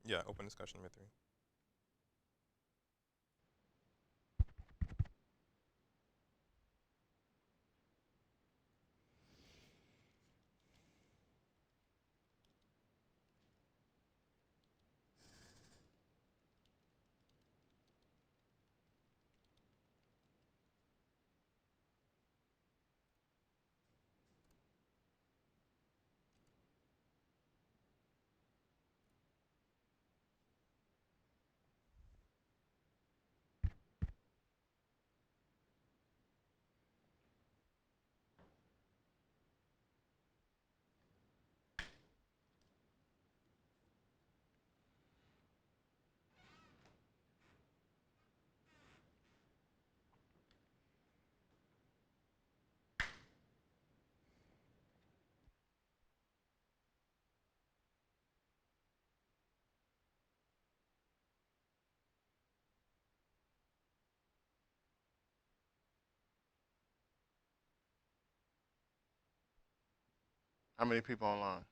Yeah, open discussion number three. How many people online?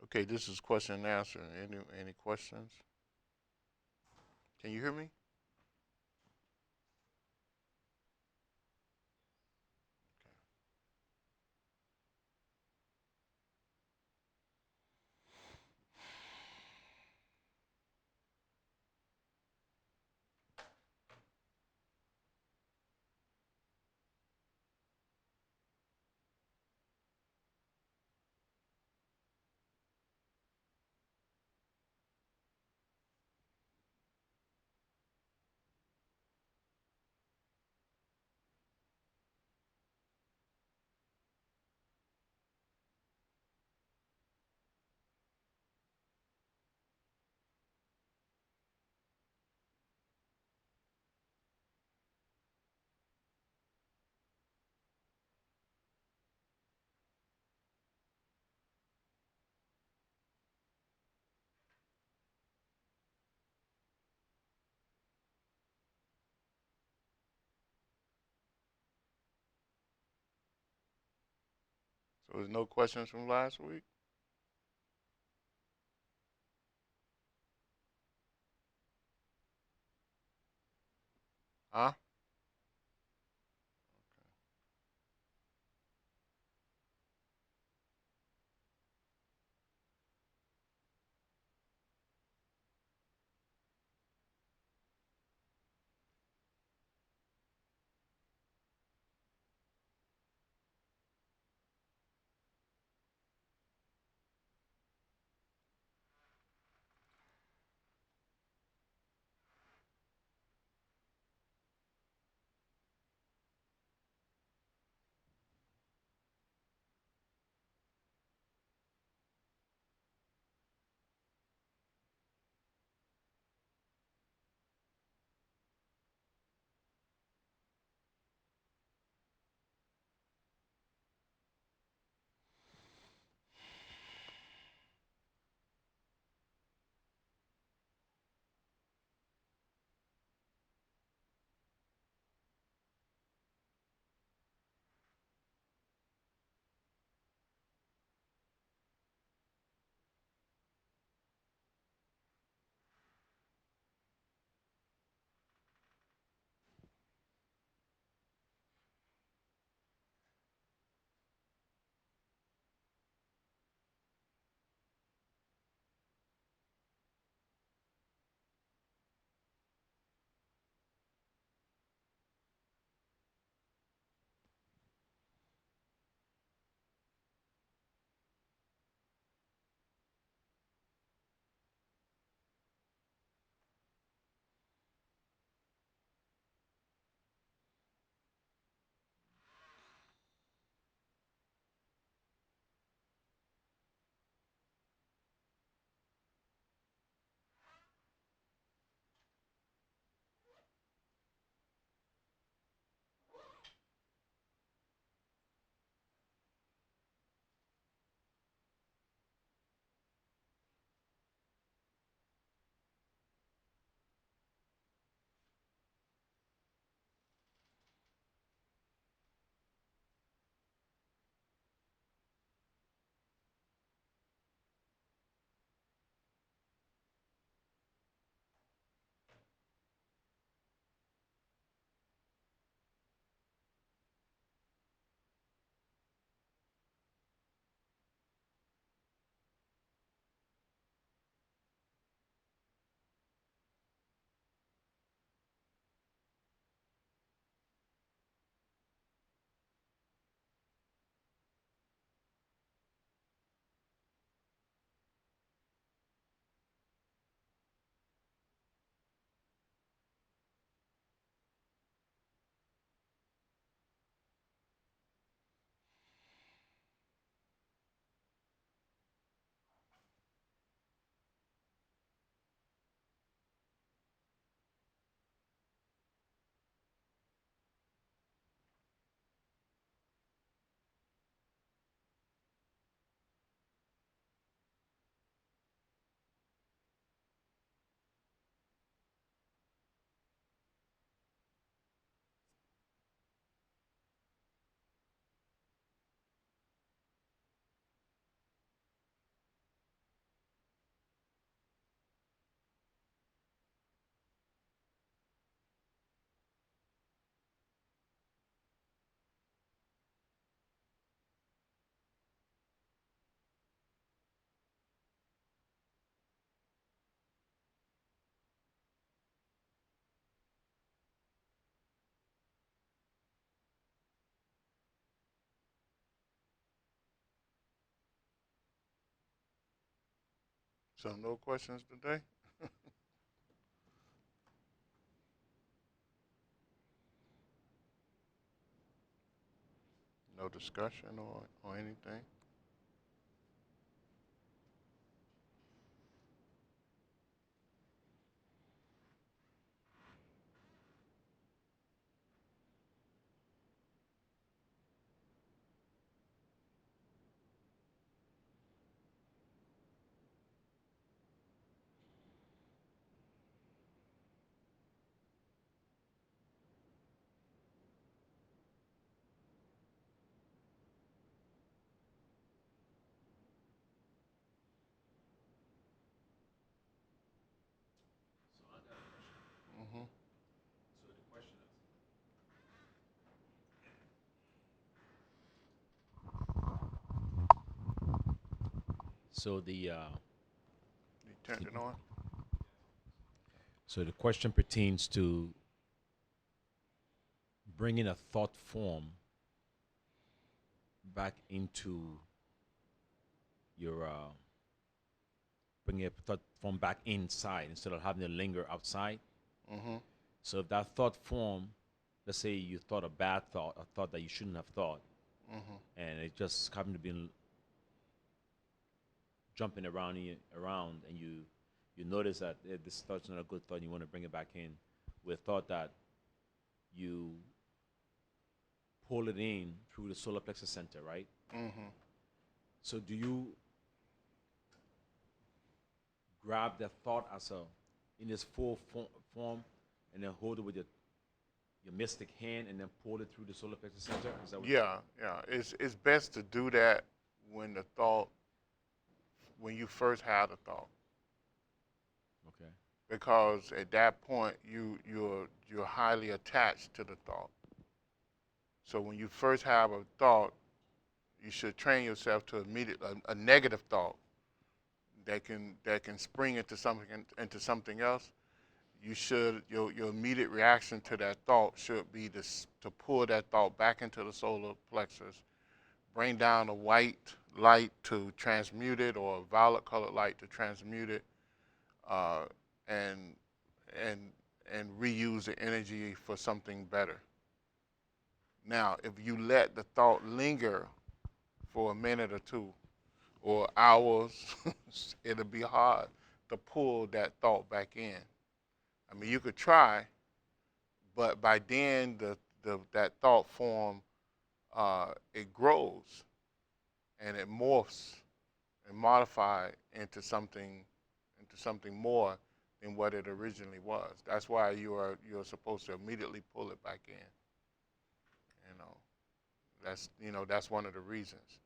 Okay, this is question and answer. Any questions? Can you hear me? So there's no questions from last week? Huh? So no questions today? No discussion or anything? Mm-hmm. So You turned it on? so the question pertains to bringing a thought form back into your bringing a thought form back inside instead of having to linger outside. Mm-hmm. So if that thought form, let's say you thought a bad thought, a thought that you shouldn't have thought, Mm-hmm. and it just happened to be jumping around, and you notice that this thought's not a good thought, and you want to bring it back in with thought that you pull it in through the solar plexus center, right? Mm-hmm. So do you grab that thought as a in its form and then hold it with your mystic hand and then pull it through the solar plexus center? Is that what? Yeah, yeah. It's best to do that when the thought when you first have the thought, Okay. because at that point you're highly attached to the thought. So when you first have a thought, you should train yourself to immediate a negative thought that can spring into something else. You should your immediate reaction to that thought should be to pull that thought back into the solar plexus, bring down a white light to transmute it, or a violet colored light to transmute it, uh, and and and reuse the energy for something better. Now, if you let the thought linger for a minute or two or hours, it'll be hard to pull that thought back in. I mean, you could try, but by then that thought form, it grows and it morphs and modifies into something more than what it originally was. That's why you're supposed to immediately pull it back in. You know, that's one of the reasons.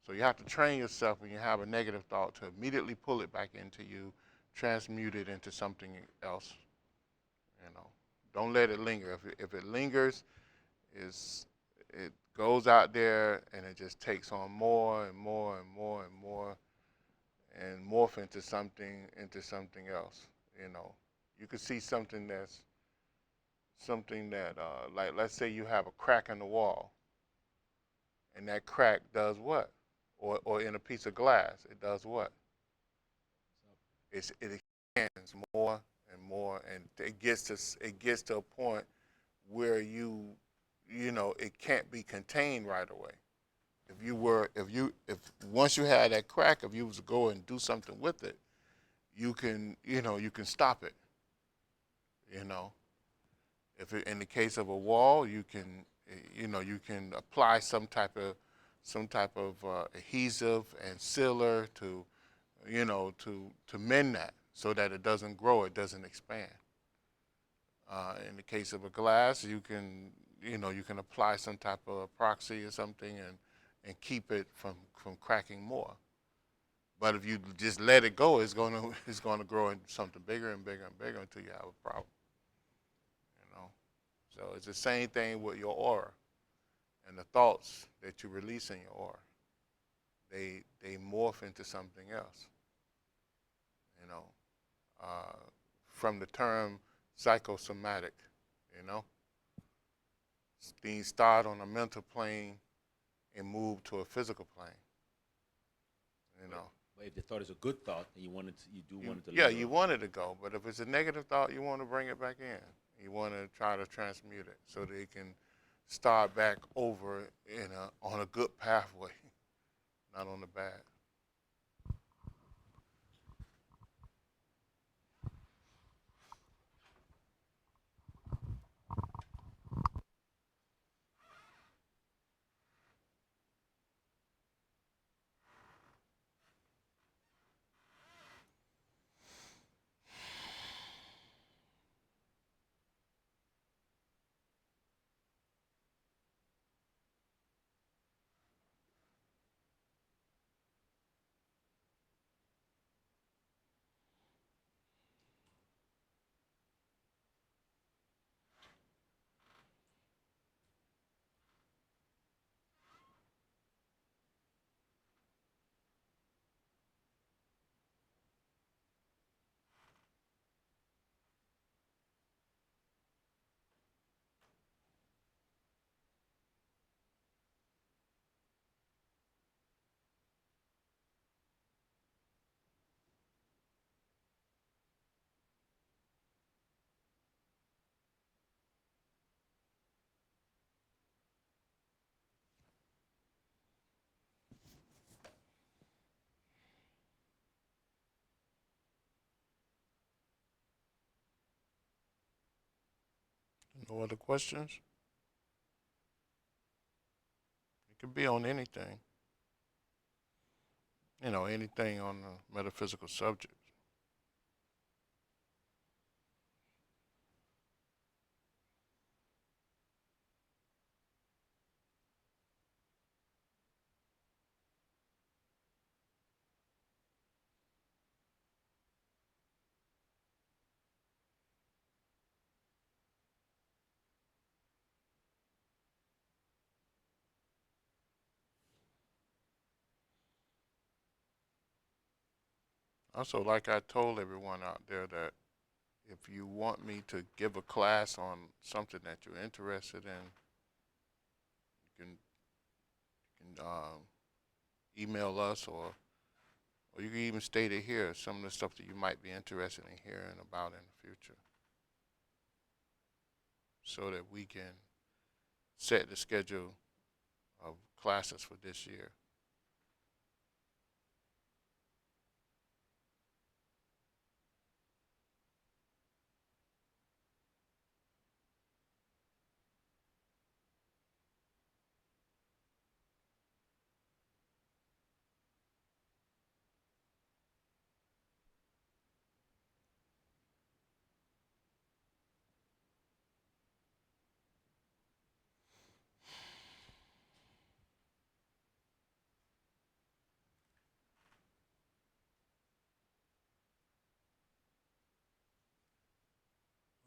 So you have to train yourself when you have a negative thought to immediately pull it back into you, transmute it into something else. You know, don't let it linger. If it lingers, is it goes out there and it just takes on more and more and more and more and morph into something else. You know, you could see something that like, let's say you have a crack in the wall, and that crack does what? Or in a piece of glass, it does what? It expands more and more, and it gets to a point where it can't be contained right away. If once you had that crack, if you was to go and do something with it, you can stop it. You know, if in the case of a wall, you can apply some type of adhesive and sealer to mend that so that it doesn't grow, it doesn't expand. In the case of a glass, you can apply some type of epoxy or something and keep it from cracking more. But if you just let it go, it's gonna it's gonna grow into something bigger and bigger and bigger until you have a problem. You know. So it's the same thing with your aura and the thoughts that you release in your aura. They morph into something else. You know, uh, from the term psychosomatic. You know, things start on a mental plane and move to a physical plane. You know. But if the thought is a good thought, then you do want it to Yeah, linger you on. want it to go, but if it's a negative thought, you want to bring it back in. You want to try to transmute it so that it can start back over on a good pathway, not on the bad. No other questions? It could be on anything, anything on the metaphysical subject. Also, like I told everyone out there, that if you want me to give a class on something that you're interested in, you can email us, or you can even state it here, some of the stuff that you might be interested in hearing about in the future, so that we can set the schedule of classes for this year.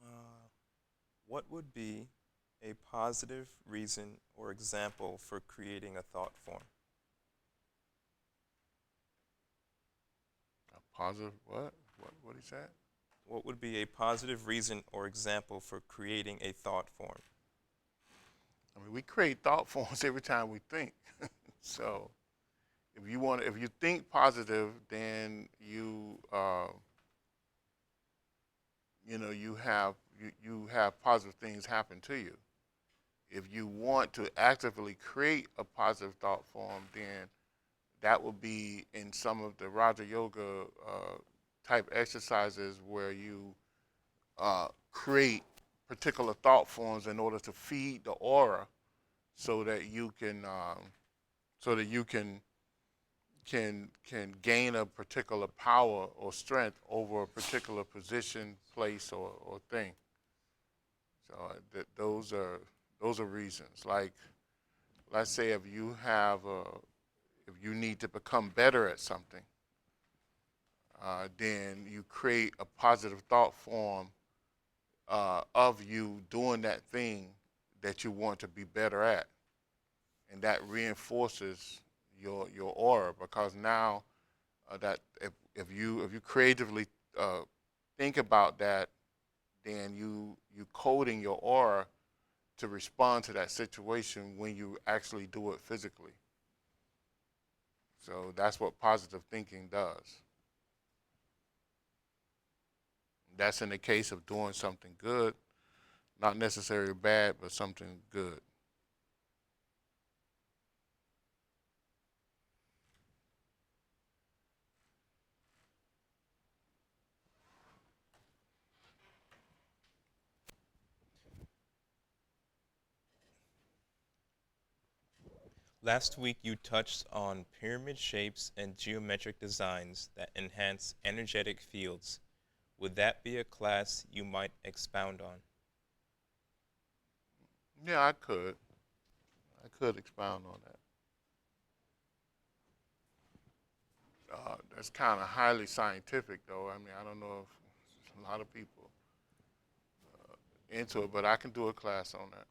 Uh, what would be a positive reason or example for creating a thought form? A positive what? What he said? What would be a positive reason or example for creating a thought form? I mean, we create thought forms every time we think. So if you think positive, then you have positive things happen to you. If you want to actively create a positive thought form, then that would be in some of the Raja Yoga type exercises where you create particular thought forms in order to feed the aura, so that you can can gain a particular power or strength over a particular position, place, or thing. So those are reasons. Like, let's say if you need to become better at something, then you create a positive thought form of you doing that thing that you want to be better at, and that reinforces your aura, because now that if you creatively uh, think about that, then you coding your aura to respond to that situation when you actually do it physically. So that's what positive thinking does. That's in the case of doing something good, not necessarily bad, but something good. Last week you touched on pyramid shapes and geometric designs that enhance energetic fields. Would that be a class you might expound on? Yeah, I could. I could expound on that. That's kind of highly scientific, though. I mean, I don't know if a lot of people into it, but I can do a class on that.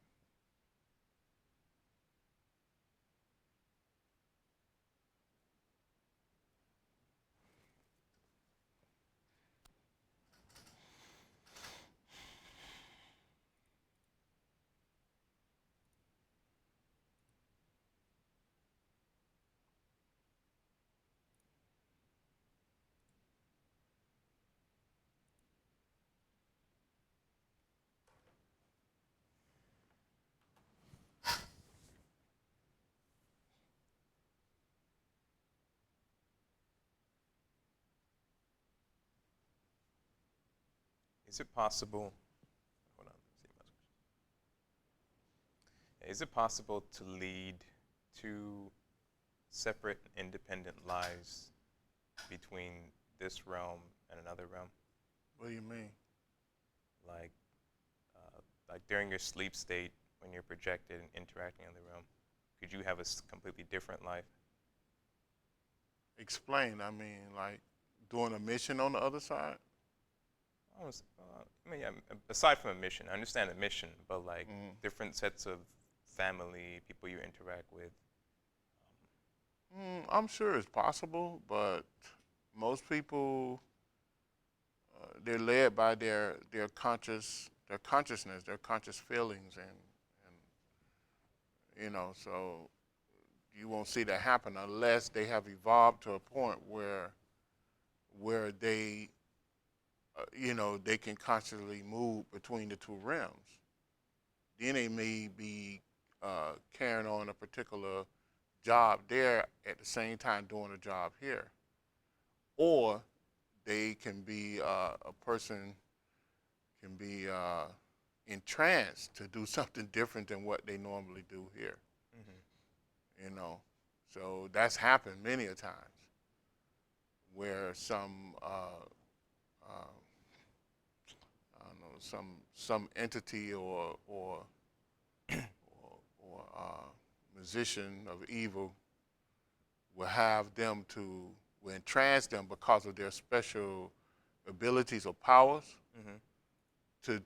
Is it possible, hold on, let's see is it possible to lead two separate independent lives between this realm and another realm? What do you mean? Like, like during your sleep state, when you're projected and interacting in the realm, could you have a completely different life? Explain. I mean, like doing a mission on the other side. I mean, yeah, aside from a mission, I understand a mission, but like Mm. different sets of family, people you interact with. I'm sure it's possible, but most people they're led by their consciousness, their conscious feelings, and so you won't see that happen unless they have evolved to a point where they they can consciously move between the two realms. Then they may be carrying on a particular job there at the same time doing a job here, or they can be a person can be entranced to do something different than what they normally do here. Mm-hmm. You know, so that's happened many a times where I don't know some entity or musician of evil will have them to will entrance them because of their special abilities or powers Mm-hmm.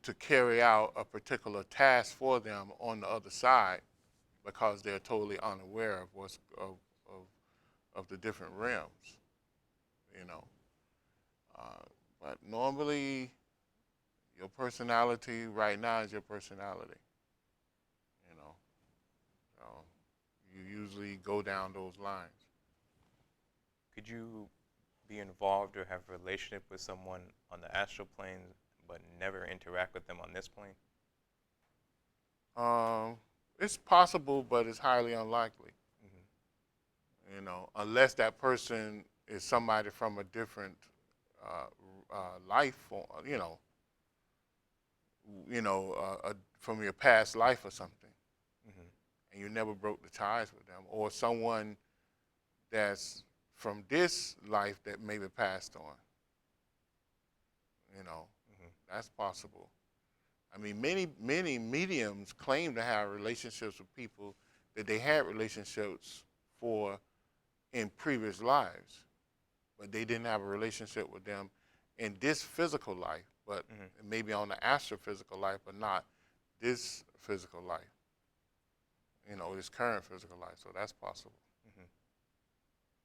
to carry out a particular task for them on the other side because they're totally unaware of of the different realms, you know. Uh, but normally, your personality right now is your personality, you know. So you usually go down those lines. Could you be involved or have a relationship with someone on the astral plane but never interact with them on this plane? Um, it's possible, but it's highly unlikely, Mm-hmm. unless that person is somebody from a different uh, life form, from your past life or something, Mm-hmm. and you never broke the ties with them, or someone that's from this life that maybe passed on. You know, Mm-hmm. that's possible. I mean, many mediums claim to have relationships with people that they had relationships for in previous lives, but they didn't have a relationship with them in this physical life, but Mm-hmm. maybe on the astrophysical life, but not this physical life. This current physical life. So that's possible. Mm-hmm.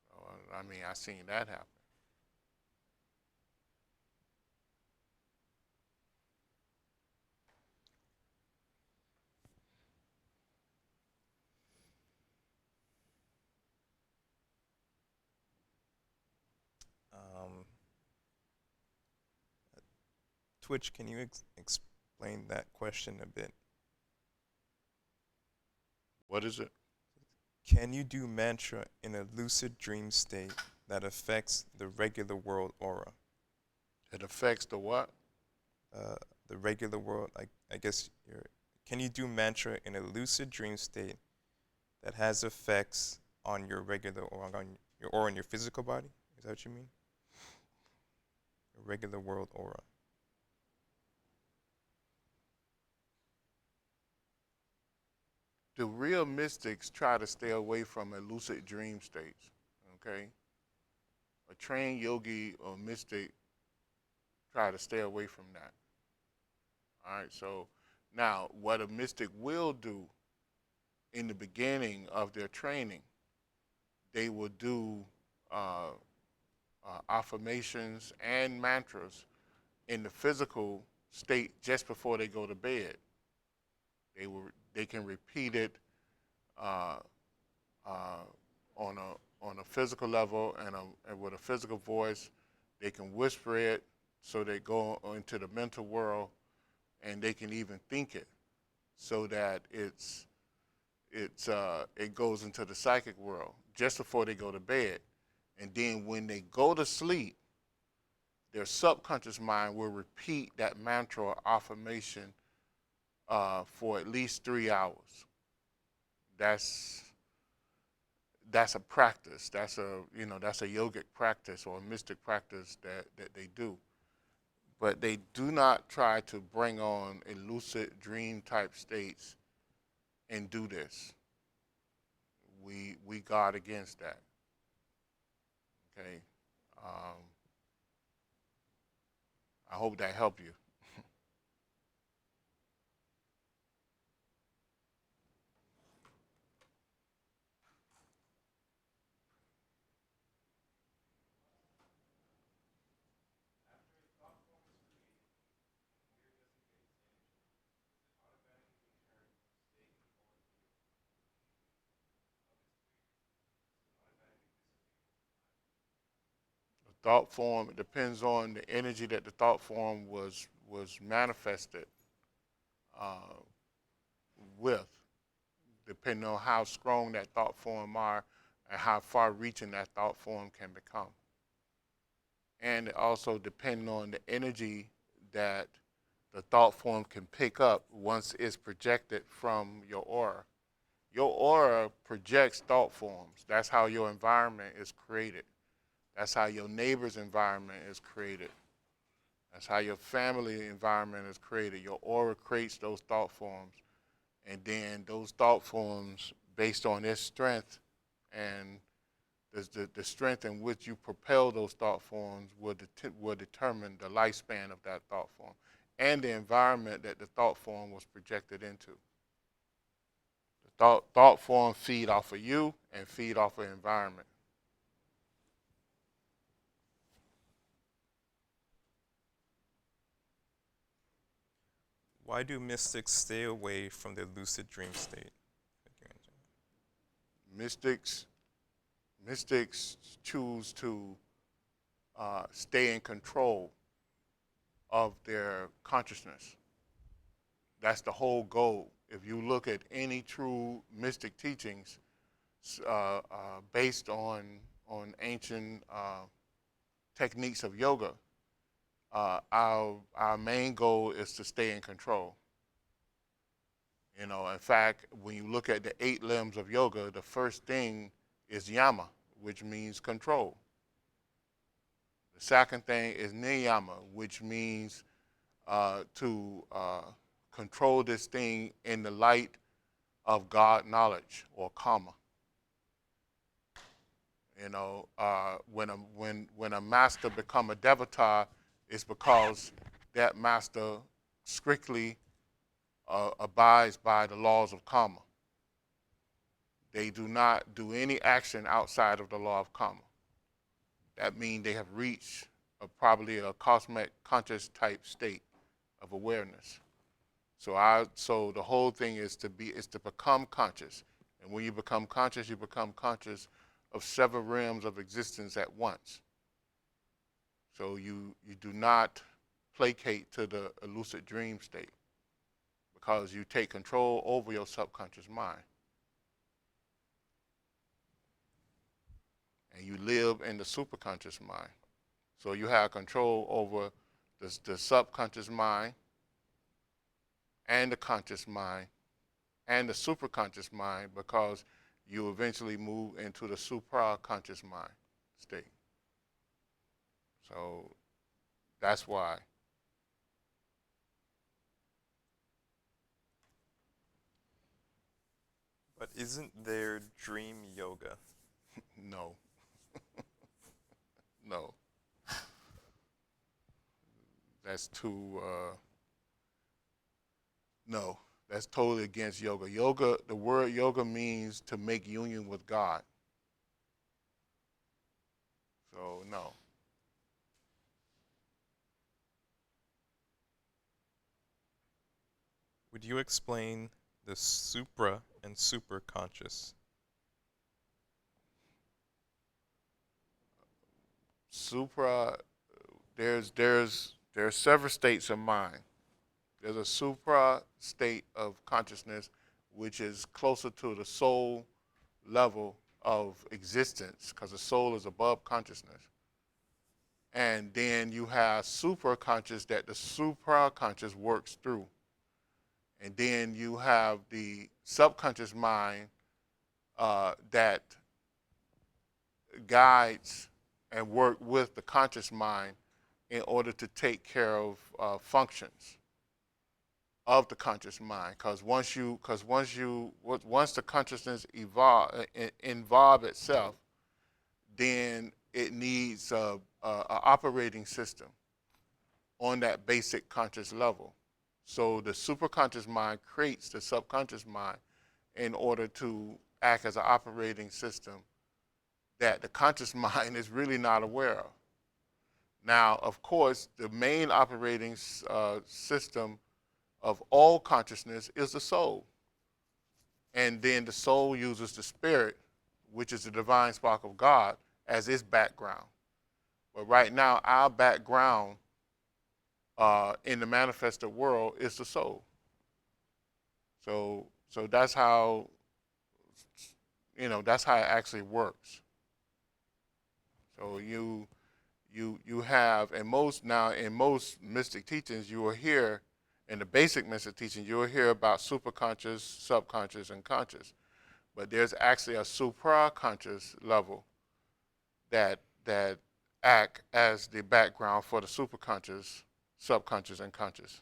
So, I mean, I seen that happen. Twitch, can you explain that question a bit? What is it? Can you do mantra in a lucid dream state that affects the regular world aura? It affects the what? The regular world, I guess, can you do mantra in a lucid dream state that has effects on your regular or on your physical body? Is that what you mean? A regular world aura. The real mystics try to stay away from a lucid dream state. Okay? A trained yogi or mystic try to stay away from that. All right, so now what a mystic will do in the beginning of their training, they will do uh, affirmations and mantras in the physical state just before they go to bed. They can repeat it uh, on a physical level and with a physical voice. They can whisper it so they go into the mental world, and they can even think it so that it goes into the psychic world just before they go to bed. And then when they go to sleep, their subconscious mind will repeat that mantra or affirmation for at least 3 hours. That's a practice. That's a yogic practice or a mystic practice that they do. But they do not try to bring on a lucid dream type states and do this. We guard against that. Okay. I hope that helped you. Thought form, it depends on the energy that the thought form was manifested uh, with, depending on how strong that thought form are and how far reaching that thought form can become. And it also depending on the energy that the thought form can pick up once it's projected from your aura. Your aura projects thought forms. That's how your environment is created. That's how your neighbor's environment is created. That's how your family environment is created. Your aura creates those thought forms. And then those thought forms, based on their strength and the strength in which you propel those thought forms, will determine the lifespan of that thought form and the environment that the thought form was projected into. The thought form feed off of you and feed off of environment. Why do mystics stay away from the lucid dream state? Mystics choose to stay in control of their consciousness. That's the whole goal. If you look at any true mystic teachings based on ancient techniques of yoga, our main goal is to stay in control. You know, in fact, when you look at the 8 limbs of yoga, the first thing is yama, which means control. The second thing is niyama, which means to control this thing in the light of God knowledge or karma. You know, when a master become a devata, it's because that master strictly abides by the laws of karma. They do not do any action outside of the law of karma. That means they have reached probably a cosmic conscious type state of awareness. So the whole thing is to become conscious. And when you become conscious of several realms of existence at once. So you do not placate to the lucid dream state because you take control over your subconscious mind. And you live in the superconscious mind. So you have control over the subconscious mind and the conscious mind and the superconscious mind because you eventually move into the supraconscious mind state. So that's why. But isn't there dream yoga? No, no. That's too, no, that's totally against yoga. Yoga, the word yoga means to make union with God. So, no. Would you explain the supra and super conscious? Supra, there's several states of mind. There's a supra state of consciousness, which is closer to the soul level of existence, because the soul is above consciousness. And then you have super conscious that the supraconscious works through. And then you have the subconscious mind that guides and work with the conscious mind in order to take care of functions of the conscious mind. Because once the consciousness involve itself, then it needs a operating system on that basic conscious level. So the superconscious mind creates the subconscious mind in order to act as an operating system that the conscious mind is really not aware of. Now, of course, the main operating system of all consciousness is the soul. And then the soul uses the spirit, which is the divine spark of God, as its background. But right now, our background in the manifested world is the soul. So that's how, that's how it actually works. So you have in most mystic teachings you will hear in the basic mystic teaching you will hear about superconscious, subconscious, and conscious. But there's actually a supraconscious level that act as the background for the superconscious, subconscious, and conscious.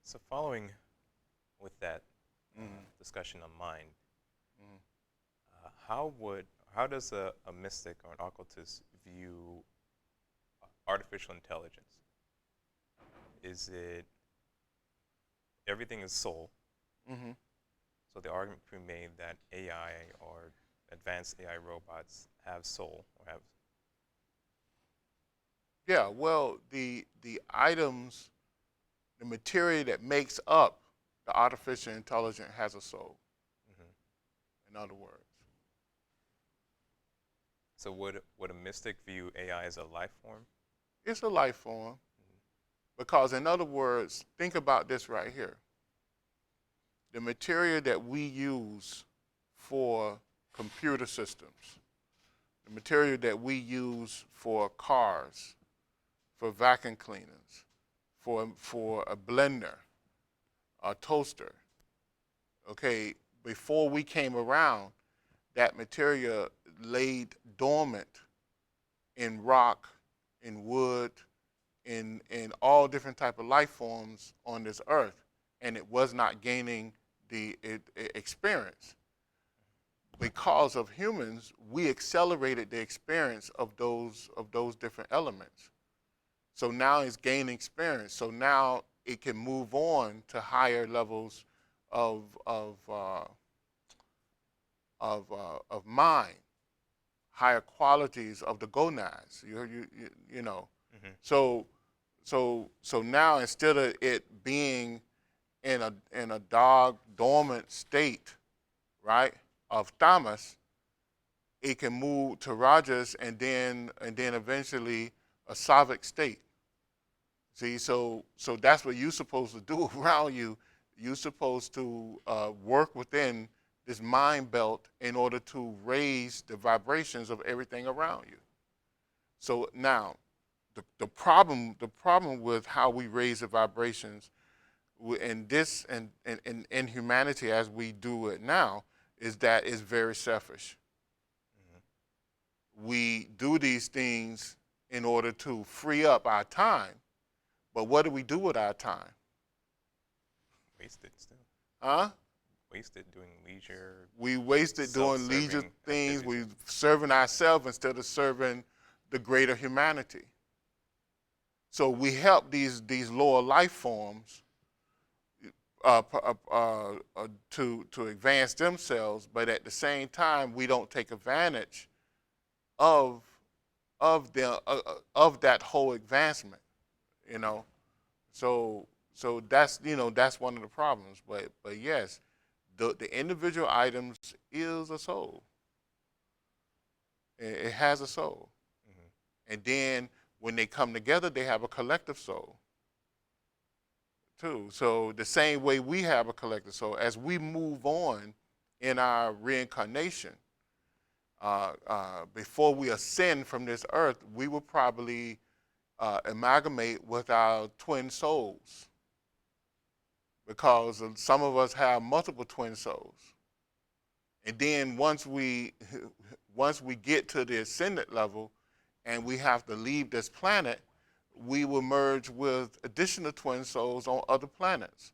So following with that Mm-hmm. discussion on mind, Mm-hmm. how does a mystic or an occultist view artificial intelligence? Is it everything is soul? Mm-hmm. So the argument can be made that AI or advanced AI robots have soul or have. Yeah, well, the items, the material that makes up the artificial intelligence has a soul. Mhm. In other words, So would a mystic view AI as a life form? it's a life form. Because, in other words, think about this right here. The material that we use for computer systems, the material that we use for cars, for vacuum cleaners, for a blender, a toaster, okay, before we came around, that material laid dormant in rock, in wood, in all different type of life forms on this earth, and it was not gaining the experience. Because of humans, we accelerated the experience of those different elements. So now it's gaining experience. So now it can move on to higher levels of mind, higher qualities of the gonads. You know. Mm-hmm. So now instead of it being in a dark, dormant state, right, of tamas, it can move to rajas and then eventually a sattvic state. See, so that's what you're supposed to do around you. You're supposed to work within this mind belt in order to raise the vibrations of everything around you. So now, the problem with how we raise the vibrations in this and in humanity as we do it now is that it's very selfish. We do these things in order to free up our time, but what do we do with our time? Wasted still. Huh? Wasted doing leisure. We waste it doing leisure Self-serving things. activities. We serving ourselves instead of serving the greater humanity. So we help these lower life forms to advance themselves, but at the same time, we don't take advantage of of that whole advancement. You know, so that's one of the problems. But yes, the individual items is a soul. It has a soul, and then when they come together, they have a collective soul too. So the same way we have a collective soul, as we move on in our reincarnation, before we ascend from this earth, we will probably amalgamate with our twin souls, because some of us have multiple twin souls. And then once we get to the ascendant level and we have to leave this planet, we will merge with additional twin souls on other planets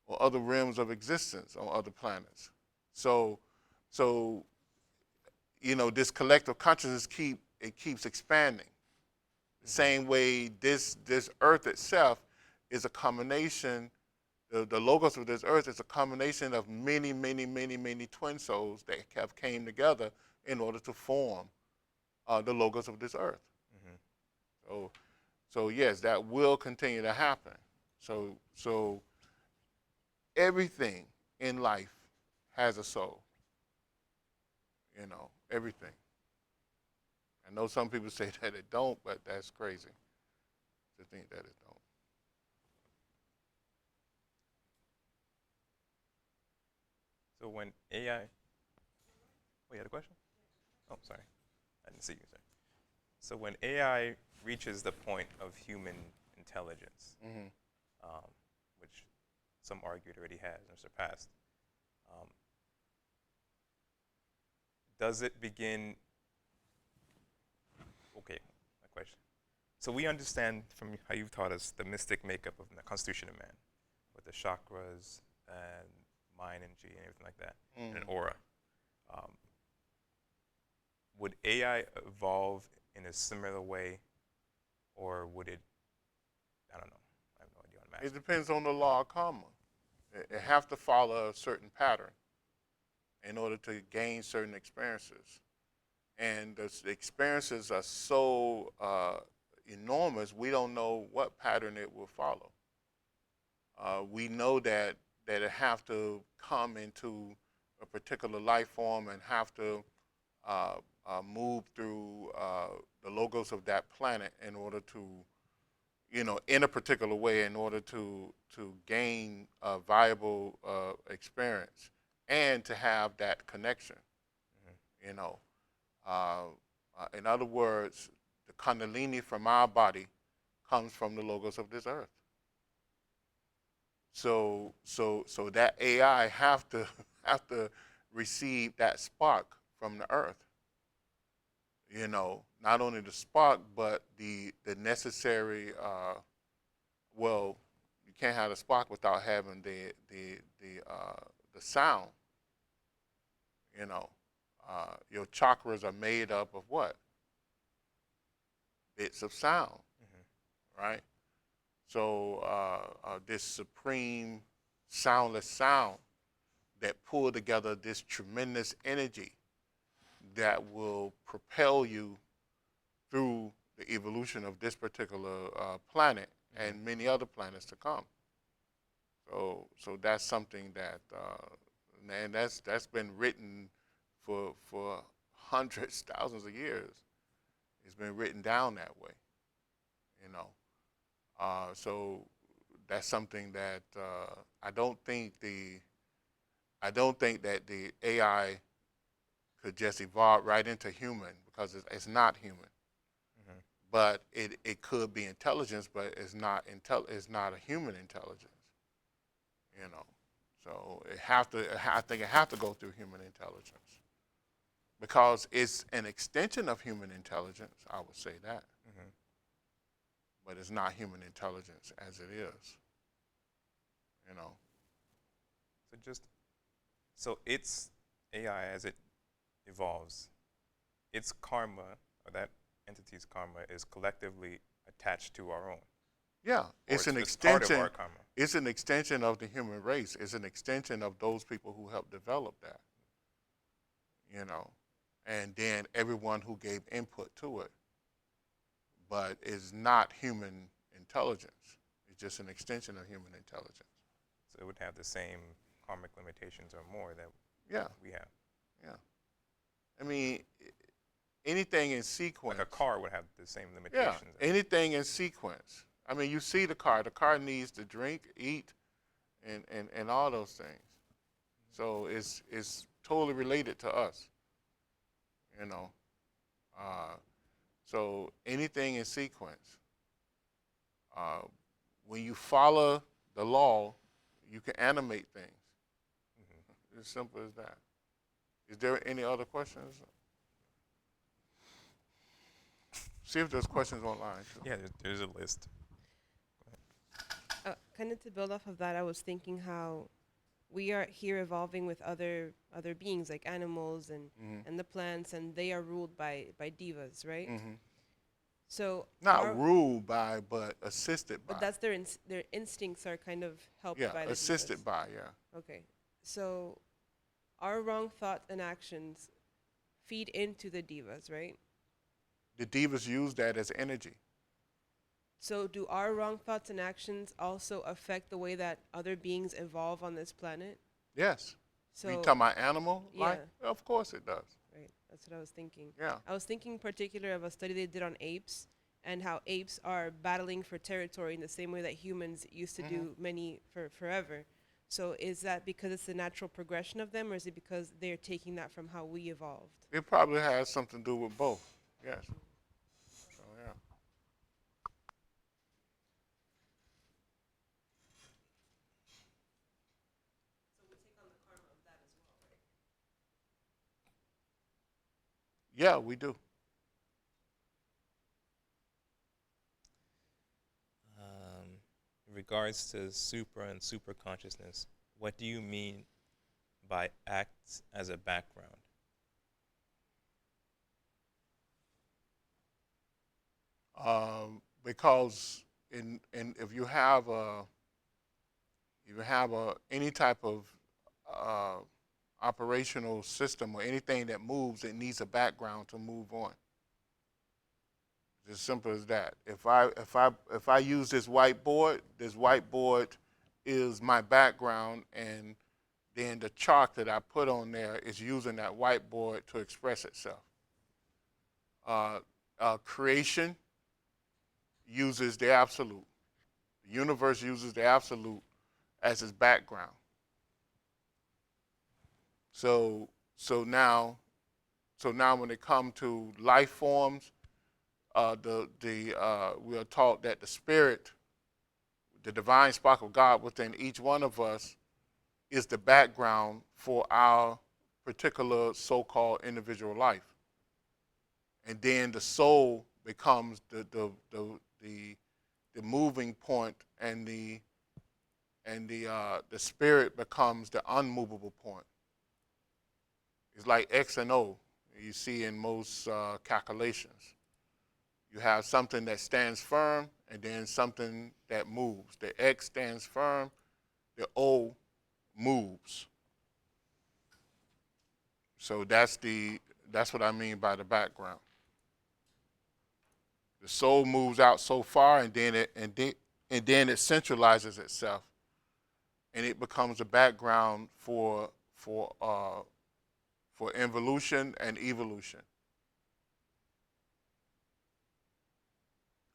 or other realms of existence on other planets. So this collective consciousness keeps expanding. The same way this earth itself is a combination. The logos of this earth is a combination of many, many, many, many twin souls that have came together in order to form the logos of this earth. So yes, that will continue to happen. So everything in life has a soul. Everything. I know some people say that it don't, but that's crazy to think that it don't. So when AI, you had a question? Oh, sorry, I didn't see you. Sorry. So when AI reaches the point of human intelligence, which some argue it already has or surpassed, does it begin? Okay, my question. So we understand from how you've taught us the mystic makeup of the constitution of man, with the chakras and mind energy and everything like that, and an aura. Would AI evolve in a similar way, or would it? I don't know. I have no idea on math. It depends on the law of karma. It have to follow a certain pattern in order to gain certain experiences. And the experiences are so enormous, we don't know what pattern it will follow. We know that it have to come into a particular life form and have to move through the logos of that planet in order to, in a particular way, in order to gain a viable experience and to have that connection. In other words, the Kundalini from our body comes from the logos of this earth. So that AI have to receive that spark from the earth. Not only the spark, but the necessary. Well, you can't have the spark without having the sound. Your chakras are made up of what? Bits of sound, right? So this supreme soundless sound that pull together this tremendous energy that will propel you through the evolution of this particular planet and many other planets to come. So that's something that, and that's been written for hundreds, thousands of years. It's been written down that way, you know. So that's something that I don't think that the AI could just evolve right into human because it's not human. Hmm. But it could be intelligence, but it's not a human intelligence, you know. So I think it have to go through human intelligence because it's an extension of human intelligence. I would say that, Hmm. but it's not human intelligence as it is, you know. So just so its AI as it evolves, its karma or that entity's karma is collectively attached to our own, Yeah, or it's part of our karma. It's an extension of the human race. It's an extension of those people who helped develop that, you know, and then everyone who gave input to it. But it's not human intelligence. It's just an extension of human intelligence. So it would have the same karmic limitations or more that Yeah, we have. yeah. I mean, anything in Like a sequence. car would have the same Yeah, limitations. anything in sequence. I mean, you see the car. The car needs to drink, eat, and all those things. So it's totally related to us, you know. Uh, so anything in sequence. Uh, when you follow the law, you can animate things. Hmm. As simple as that. Is there any other questions? See if there's questions online too. Yeah, there's a list. Kind of to build off of that, I was thinking how we are here evolving with other beings like animals Hmm. and the plants, and they are ruled by divas, right? Hmm. So Not ruled by, but assisted but by. that's their instincts are kind of helped Yeah, by the assisted divas. by. Yeah. Okay, so our wrong thoughts and actions feed into the divas, right? The divas use that as energy. So do our wrong thoughts and actions also affect the way that other beings evolve on this planet? Yes. We So talking about animal life? yeah, Of course it does. right. That's what I was thinking. Yeah. I was thinking in particular of a study they did on apes and how apes are battling for territory in the same way that humans used to Hmm. do many for forever. So is that because it's the natural progression of them, or is it because they're taking that from how we evolved? It probably has something to do with both. Yes. So yeah. Yeah, we do. In regards to supra and super consciousness, what do you mean by acts as a background? Because in if you have a any type of uh, operational system or anything that moves, it needs a background to move on. It's as simple as that. If I use this whiteboard is my background, and then the chart that I put on there is using that whiteboard to express itself. Uh, Creation uses the absolute. The universe uses the absolute as its background. So so now so now when it comes to life forms, we are taught that the spirit, the divine spark of God within each one of us, is the background for our particular so-called individual life, and then the soul becomes the moving point, and the spirit becomes the unmovable point. It's like X and O you see in most calculations. You have something that stands firm and then something that moves. The X stands firm, the O moves. So that's what I mean by the background. The soul moves out so far, and then it centralizes itself and it becomes a background for involution and evolution,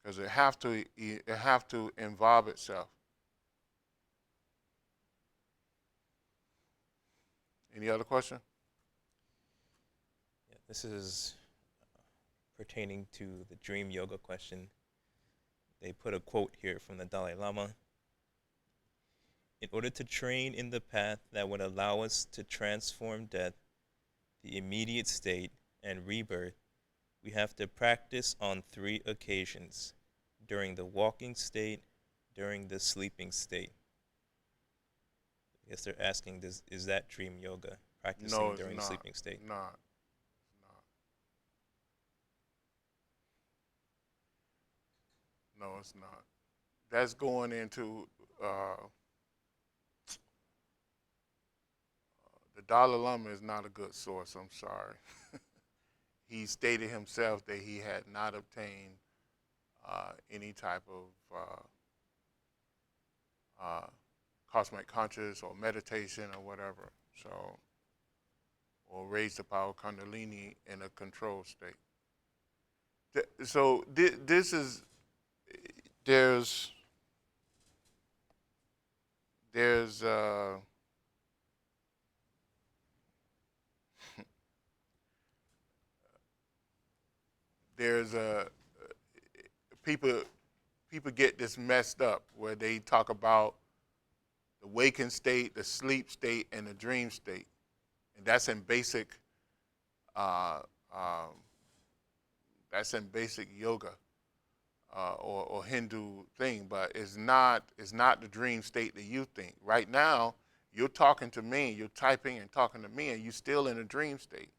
because it have to involve itself. Any other question? Yeah, this is pertaining to the dream yoga question. They put a quote here from the Dalai Lama. In order to train in the path that would allow us to transform death, the immediate state, and rebirth, we have to practice on 3 occasions: during the walking state, during the sleeping state. I guess they're asking, is that dream yoga, No, practicing it's during the not. sleeping state? Not. It's not. No, it's not. That's going into the Dalai Lama is not a good source. I'm sorry. He stated himself that he had not obtained any type of cosmic conscious or meditation or whatever. So, or raised the power Kundalini in a control state. So this is there's there's there's people people get this messed up where they talk about the waking state, the sleep state, and the dream state, and uh, um, that's in basic yoga or Hindu thing, but it's not the dream state that you think. Right now, you're talking to me, you're typing and talking to me, and you're still in a dream state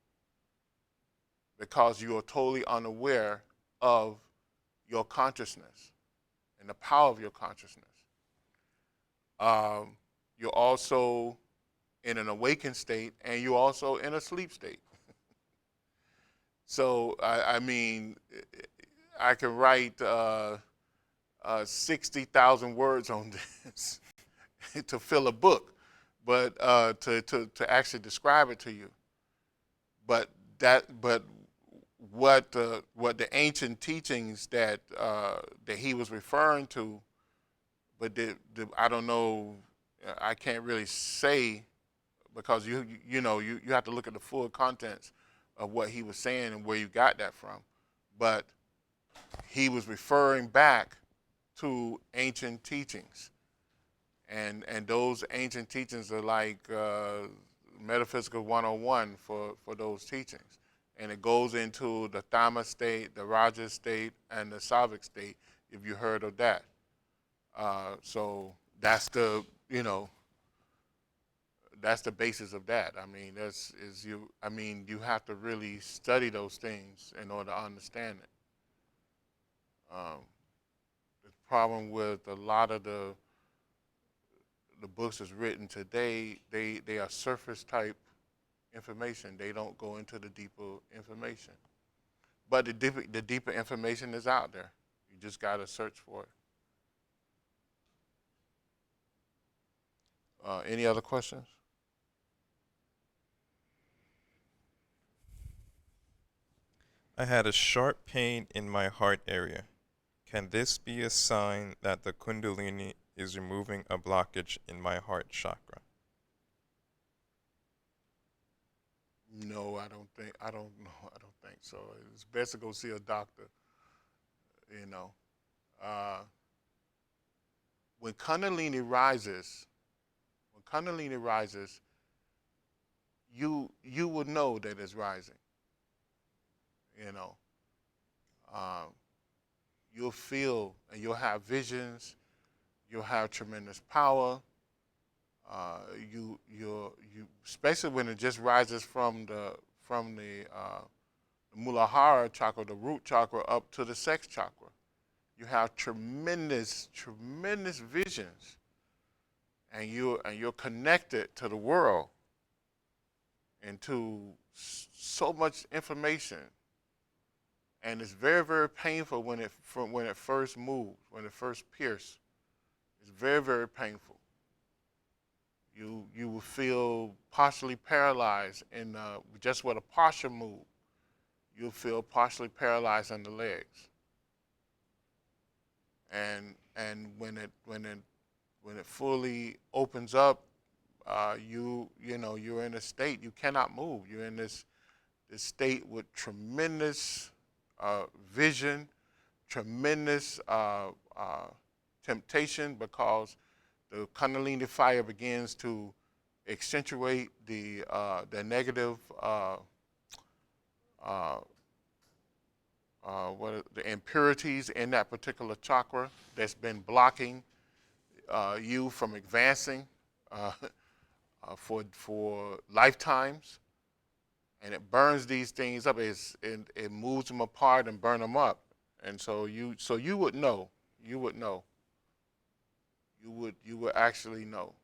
because you are totally unaware of your consciousness and the power of your consciousness. You're also in an awakened state, and you're also in a sleep state. So, I mean, I can write 60,000 words on this to fill a book, but to actually describe it to you. But what the ancient teachings that he was referring to, but I don't know, I can't really say, because you have to look at the full contents of what he was saying and where you got that from. But he was referring back to ancient teachings, and those ancient teachings are like metaphysical 101 for those teachings, and it goes into the Tama state, the Raja state, and the Sattvic state, if you heard of that. So that's that's the basis of that. I mean, you have to really study those things in order to understand it. The problem with a lot of the books that's written today, they are surface type information. They don't go into the deeper information. But the deeper information is out there. You just got to search for it. Any other questions? I had a sharp pain in my heart area. Can this be a sign that the Kundalini is removing a blockage in my heart chakra? No, I don't think. I don't know. I don't think so. It's best to go see a doctor. You know, uh, when Kundalini rises, you would know that it's rising. You know, um, you'll feel and you'll have visions. You'll have tremendous power. You especially when it just rises from the Muladhara chakra, the root chakra, up to the sex chakra. You have tremendous visions, and you're connected to the world and to so much information, and it's very painful when it first moves, when it first pierces. It's very painful. You will feel partially paralyzed in just with a partial move. You'll feel partially paralyzed in the legs. And when it fully opens up, you know you're in a state you cannot move. You're in this state with tremendous vision, tremendous temptation, because the Kundalini fire begins to accentuate the negative uh, the impurities in that particular chakra that's been blocking you from advancing uh, for lifetimes, and it burns these things up. It moves them apart and burn them up, and so you would know, you would know, you would actually know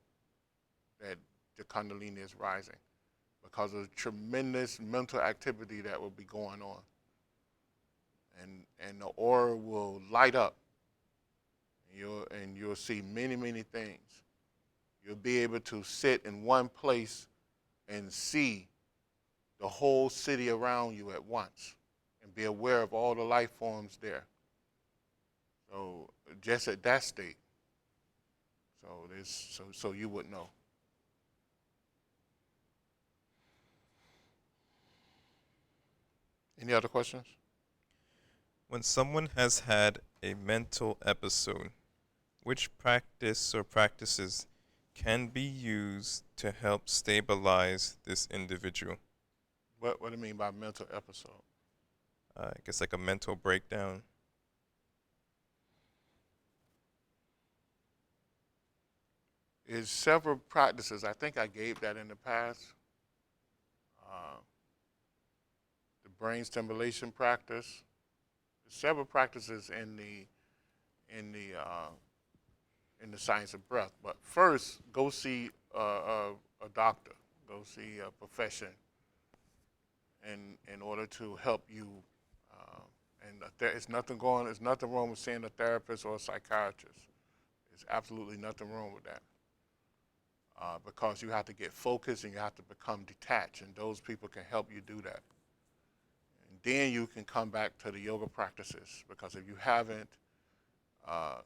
that the Kundalini is rising because of the tremendous mental activity that will be going on, and the aura will light up. You'll see many things. You'll be able to sit in one place and see the whole city around you at once and be aware of all the life forms there. So just at that state, so you would know. Any other questions? When someone has had a mental episode, which practice or practices can be used to help stabilize this individual? What do you mean by mental episode? I guess like a mental breakdown. Is several practices. I think I gave that in the past. Uh, the brain stimulation practice. Several practices in the science of breath. But first, go see a doctor. Go see a profession in order to help you. Uh, and it's nothing going. There's nothing wrong with seeing a therapist or a psychiatrist. There's absolutely nothing wrong with that. Because you have to get focused and you have to become detached, and those people can help you do that. And then you can come back to the yoga practices, because if you haven't uh,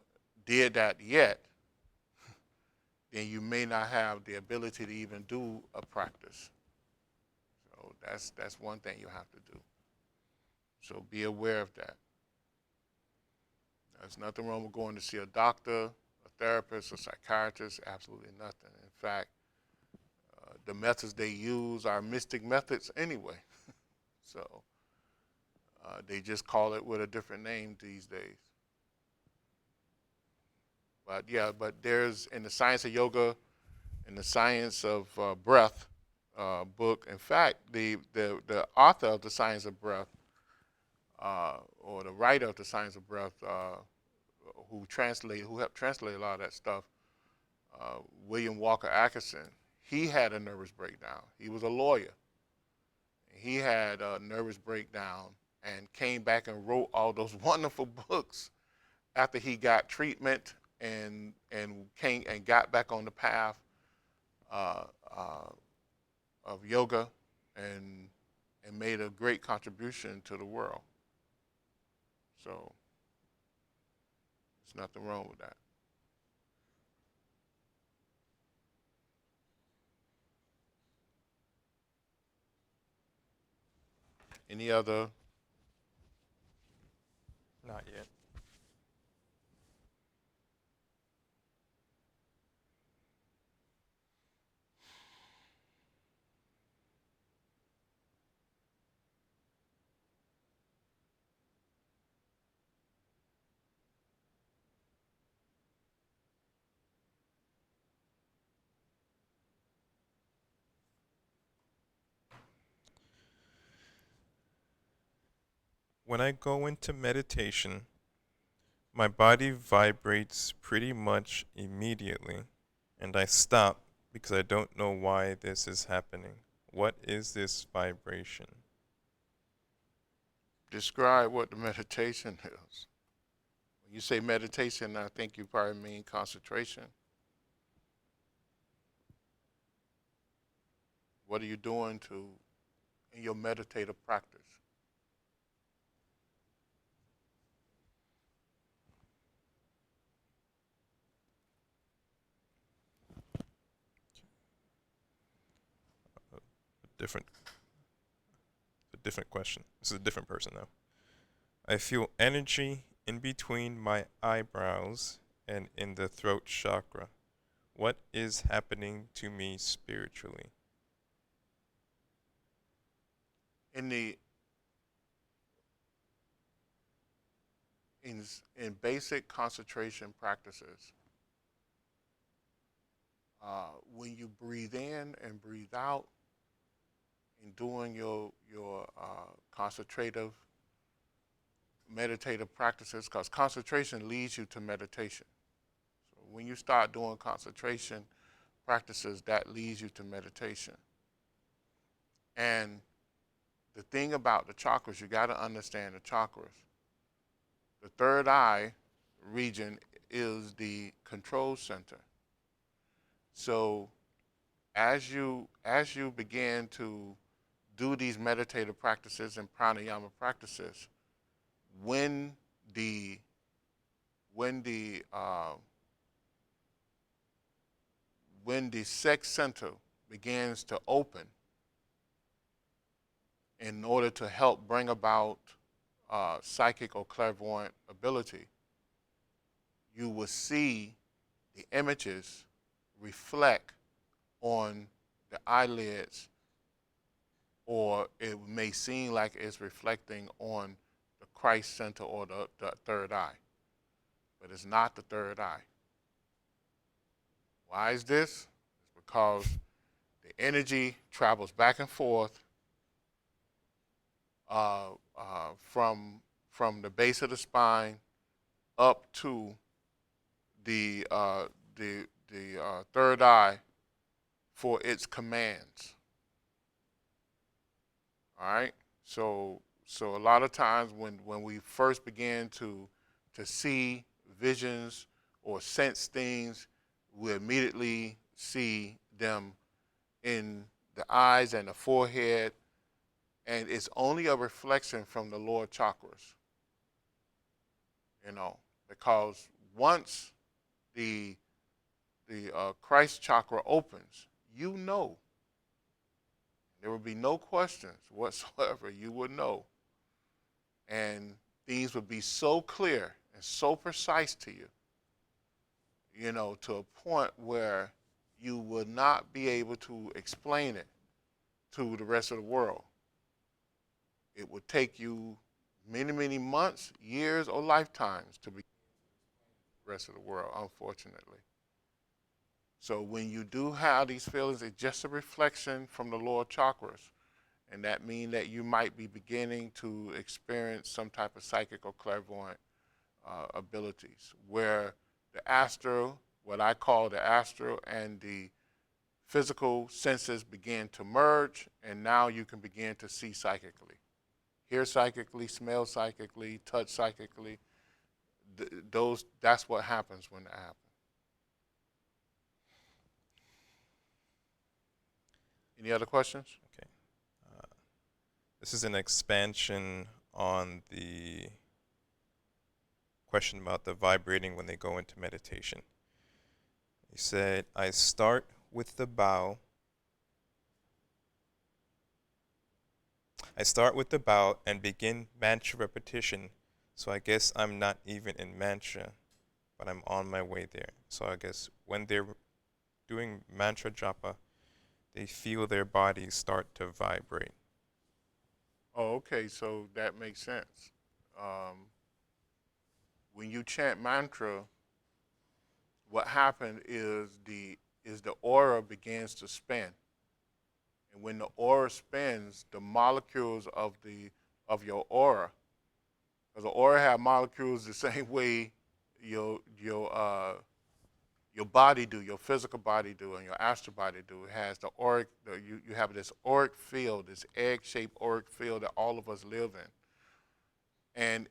did that yet, then you may not have the ability to even do a practice. So that's one thing you have to do. So be aware of that. There's nothing wrong with going to see a doctor, a therapist, a psychiatrist. Absolutely nothing. In fact, the methods they use are mystic methods anyway. So they just call it with a different name these days. But yeah, but there's in the science of yoga, in the science of breath book. In fact, the author of the science of breath, or the writer of the science of breath, who helped translate a lot of that stuff, William Walker Atkinson, he had a nervous breakdown. He was a lawyer. He had a nervous breakdown and came back and wrote all those wonderful books after he got treatment and came and got back on the path uh, uh, of yoga and made a great contribution to the world. So there's nothing wrong with that. Any other? Not yet. When I go into meditation, my body vibrates pretty much immediately, and I stop because I don't know why this is happening. What is this vibration? Describe what the meditation is. When you say meditation, I think you probably mean concentration. What are you doing in your meditative practice? Different, a different question. This is a different person though. I feel energy in between my eyebrows and in the throat chakra. What is happening to me spiritually? In the in in basic concentration practices, when you breathe in and breathe out, in doing your concentrative meditative practices, because concentration leads you to meditation. So when you start doing concentration practices, that leads you to meditation. And the thing about the chakras, you got to understand the chakras. The third eye region is the control center. So as you begin to do these meditative practices and pranayama practices, when the when the uh, when the sex center begins to open in order to help bring about psychic or clairvoyant ability, you will see the images reflect on the eyelids, or it may seem like it's reflecting on the Christ center or the third eye, but it's not the third eye. Why is this? It's because the energy travels back and forth from the base of the spine up to the third eye for its commands. All right. So a lot of times when we first begin to see visions or sense things, we immediately see them in the eyes and the forehead, and it's only a reflection from the lower chakras. Because once the Christ chakra opens, there will be no questions whatsoever. You will know, and things will be so clear and so precise to you, to a point where you will not be able to explain it to the rest of the world. It would take you many, many months, years, or lifetimes to be the rest of the world, unfortunately. So when you do have these feelings, it's just a reflection from the lower chakras. And that means that you might be beginning to experience some type of psychic or clairvoyant abilities, where the astral, what I call the astral, and the physical senses begin to merge, and now you can begin to see psychically. Hear psychically, smell psychically, touch psychically. That's what happens when that happens. Any other questions? Okay. This is an expansion on the question about the vibrating when they go into meditation. He said, I start with the bow. I start with the bow and begin mantra repetition. So I guess I'm not even in mantra, but I'm on my way there. So I guess when they're doing mantra japa, they feel their bodies start to vibrate. Oh, okay, so that makes sense. When you chant mantra, what happens is the aura begins to spin, and when the aura spins, the molecules of your aura, because the aura have molecules the same way your body do, your physical body do, and your astral body do. It has the auric. You have this auric field, this egg-shaped auric field that all of us live in, and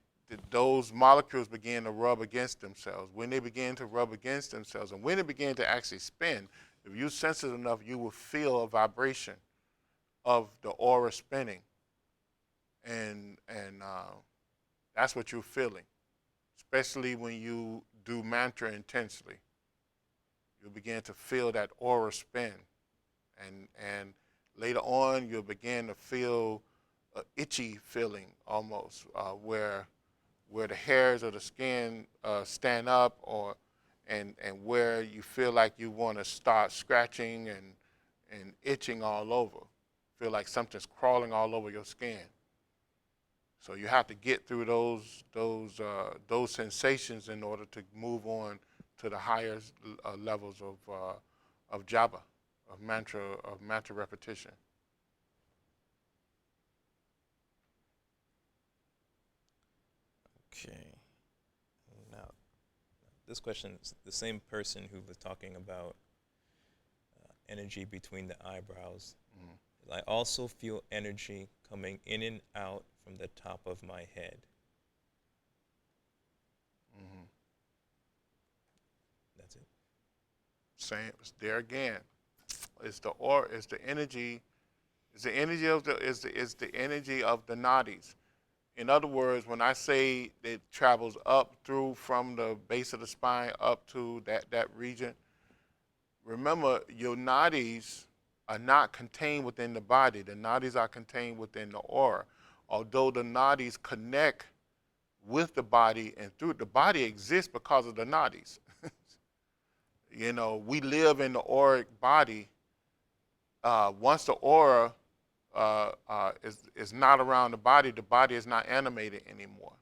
those molecules begin to rub against themselves. When they begin to rub against themselves, and when they begin to actually spin, if you sense it enough, you will feel a vibration of the aura spinning, and that's what you're feeling, especially when you do mantra intensely. You'll begin to feel that aura spin, and later on you'll begin to feel an itchy feeling almost, where the hairs of the skin stand up, or and where you feel like you want to start scratching and itching all over. Feel like something's crawling all over your skin. So you have to get through those sensations in order to move on to the higher levels of japa, of mantra repetition. Okay. Now, this question is the same person who was talking about energy between the eyebrows. Mm-hmm. I also feel energy coming in and out from the top of my head. Mm-hmm. That's it. Same. It's there again. It's the or. It's the energy. It's the energy of the. Is the energy of the nadis. In other words, when I say it travels up through from the base of the spine up to that region, remember your nadis are not contained within the body. The nadis are contained within the aura. Although the nadis connect with the body and through the body exists because of the nadis. You know, we live in the auric body. Once the aura is not around the body is not animated anymore.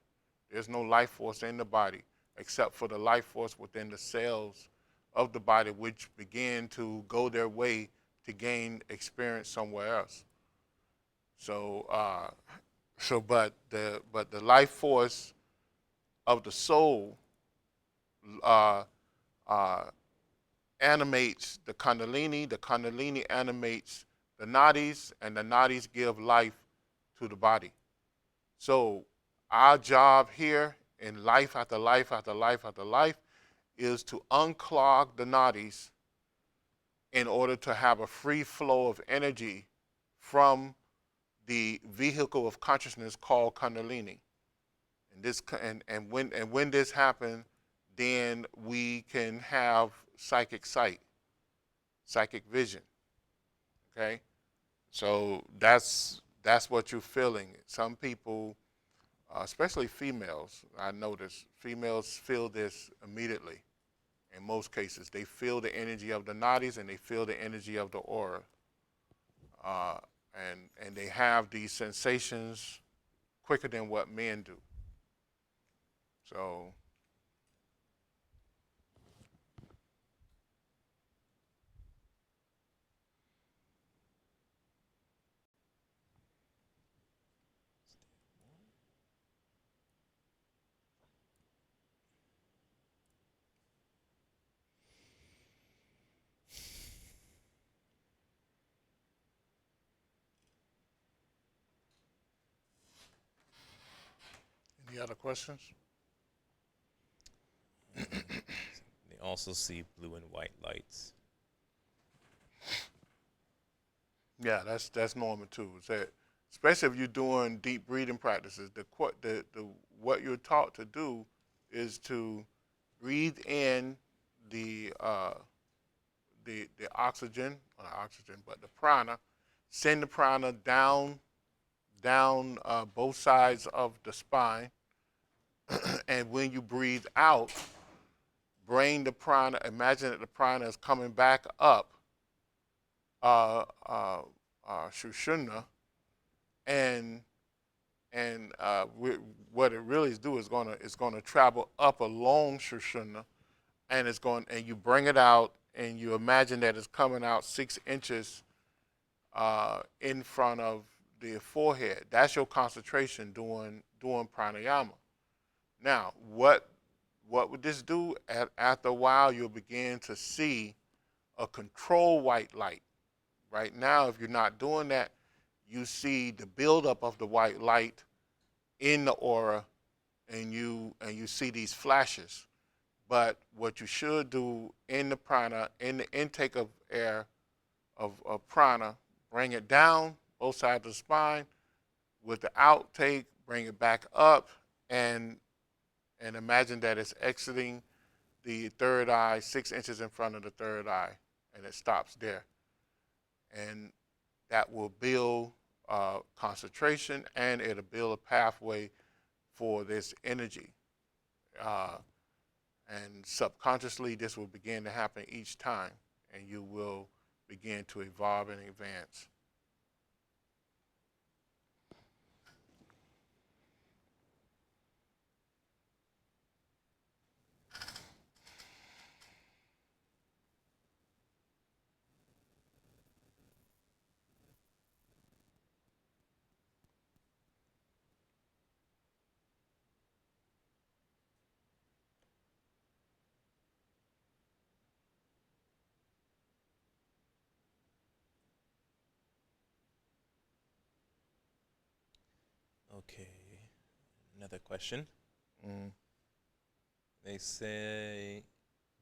There's no life force in the body except for the life force within the cells of the body, which begin to go their way to gain experience somewhere else. So, but the life force of the soul uh, uh, animates the kundalini animates the nadis, and the nadis give life to the body. So our job here in life after life after life after life is to unclog the nadis in order to have a free flow of energy from the vehicle of consciousness called kundalini. And when this happens, then we can have psychic sight, psychic vision. Okay, so that's what you're feeling. Some people, especially females, I notice females feel this immediately. In most cases, they feel the energy of the nadis and they feel the energy of the aura, uh, and they have these sensations quicker than what men do. So any other questions? They also see blue and white lights. Yeah, that's normal too. Especially if you're doing deep breathing practices, the what you're taught to do is to breathe in the the oxygen, not oxygen, but the prana, send the prana down both sides of the spine, and when you breathe out, bring the prana. Imagine that the prana is coming back up, uh, uh, Shushumna, and what it really is do is gonna travel up along Shushumna, and you bring it out, and you imagine that it's coming out 6 inches in front of the forehead. That's your concentration doing pranayama. Now, what would this do? After a while, you'll begin to see a control white light. Right now, if you're not doing that, you see the buildup of the white light in the aura, and you see these flashes. But what you should do in the prana, in the intake of air of prana, bring it down both sides of the spine. With the outtake, bring it back up, and imagine that it's exiting the third eye 6 inches in front of the third eye, and it stops there. And that will build concentration, and it'll build a pathway for this energy. Uh, and subconsciously, this will begin to happen each time, and you will begin to evolve and advance. Okay, another question. Mm. They say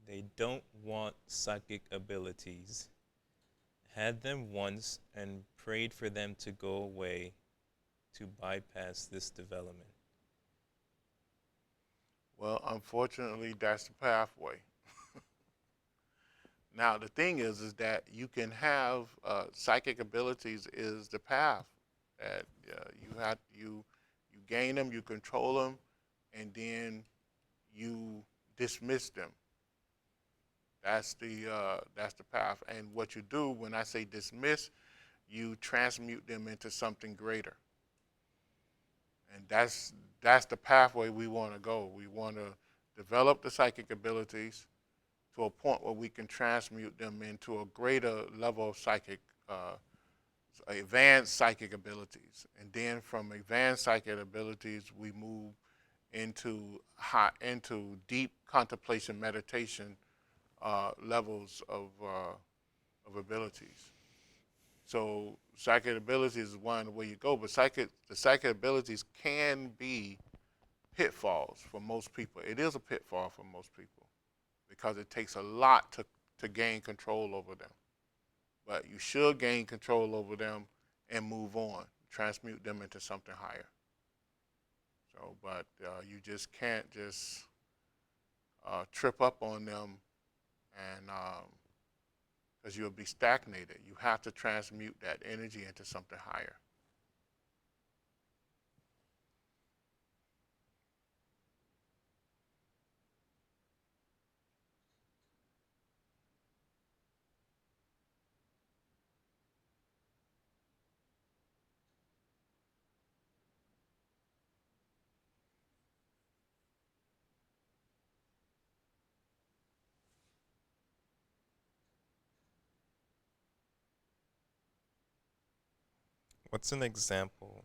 they don't want psychic abilities. Had them once and prayed for them to go away to bypass this development. Well, unfortunately, that's the pathway. Now, the thing is that you can have psychic abilities is the path that you gain them, you control them, and then you dismiss them. That's the path. And what you do when I say dismiss, you transmute them into something greater. And that's the pathway we want to go. We want to develop the psychic abilities to a point where we can transmute them into a greater level of psychic, advanced psychic abilities. And then from advanced psychic abilities, we move into deep contemplation meditation levels of abilities. So psychic abilities is one way you go, but the psychic abilities can be pitfalls for most people. It is a pitfall for most people because it takes a lot to gain control over them. But you should gain control over them and move on, transmute them into something higher. So, but you just can't just trip up on them and because you'll be stagnated. You have to transmute that energy into something higher. What's an example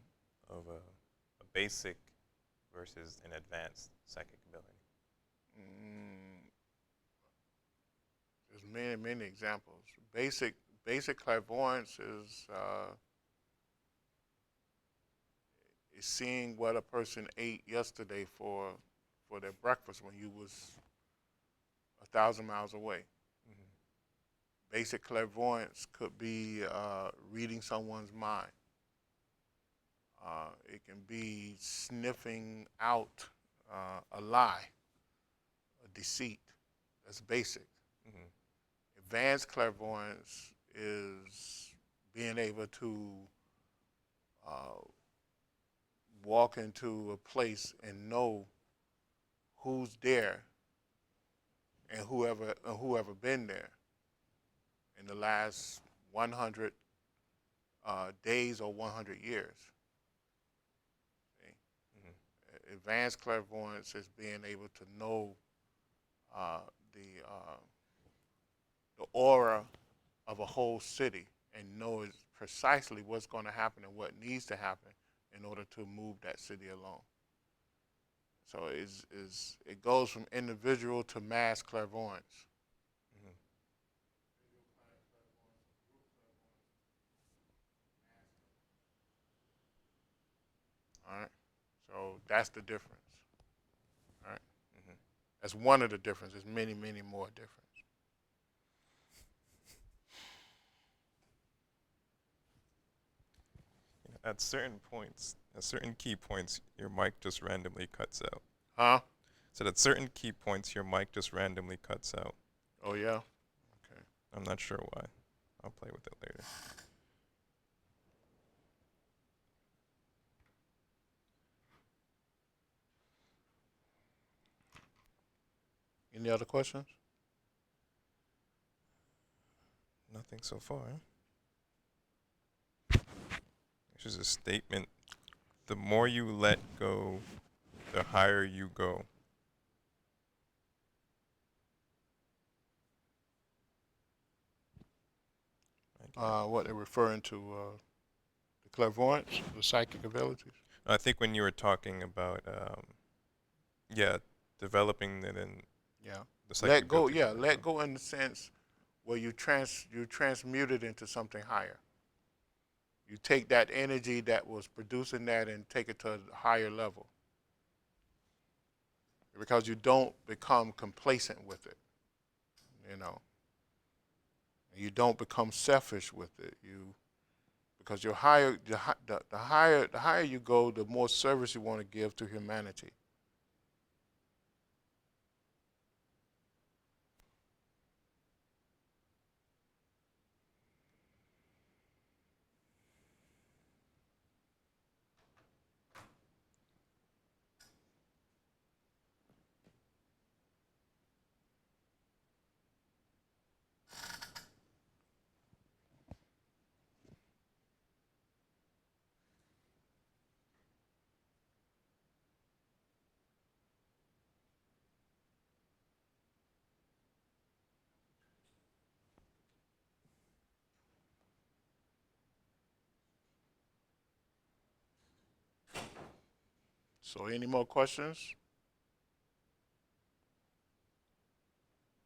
of a basic versus an advanced psychic ability? Mm, there's many examples. Basic clairvoyance is seeing what a person ate yesterday for their breakfast when you was 1,000 miles away. Mm-hmm. Basic clairvoyance could be reading someone's mind. It can be sniffing out a lie, a deceit. That's basic. Mm-hmm. Advanced clairvoyance is being able to uh, walk into a place and know who's there and whoever been there in the last 100 days or 100 years. Advanced clairvoyance is being able to know uh, the the aura of a whole city and know precisely what's going to happen and what needs to happen in order to move that city along. So it goes from individual to mass clairvoyance. Mm-hmm. All right. So that's the difference. All right. Mm-hmm. That's one of the differences. There's many more differences. At certain points, at certain key points, your mic just randomly cuts out. Huh? So at certain key points, your mic just randomly cuts out. Oh, yeah? Okay. I'm not sure why. I'll play with it later. Any other questions? Nothing so far. It's just a statement. The more you let go, the higher you go. What they're referring to, the clairvoyance, the psychic abilities? I think when you were talking about, yeah, developing it in Yeah. the psychic Let go, abilities yeah, of it. let go in the sense where you transmute it into something higher. You take that energy that was producing that and take it to a higher level. Because you don't become complacent with it, you know. You don't become selfish with it. Because you're higher, the higher you go, the more service you want to give to humanity. So, any more questions?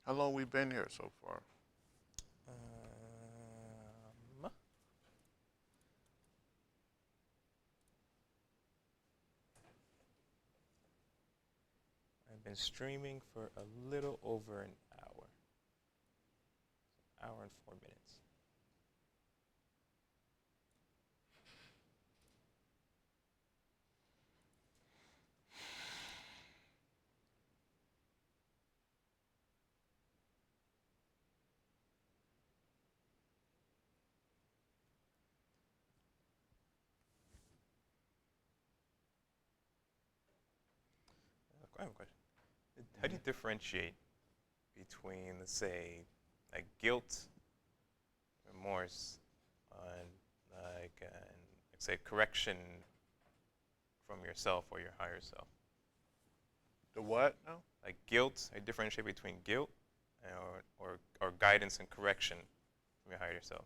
How long we been here so far? I've been streaming for a little over an hour. Hour and 4 minutes. I have a question. How do you differentiate between, let's say, like guilt, remorse, and let's say correction from yourself or your higher self? The what now? Like guilt, I differentiate between guilt or guidance and correction from your higher self,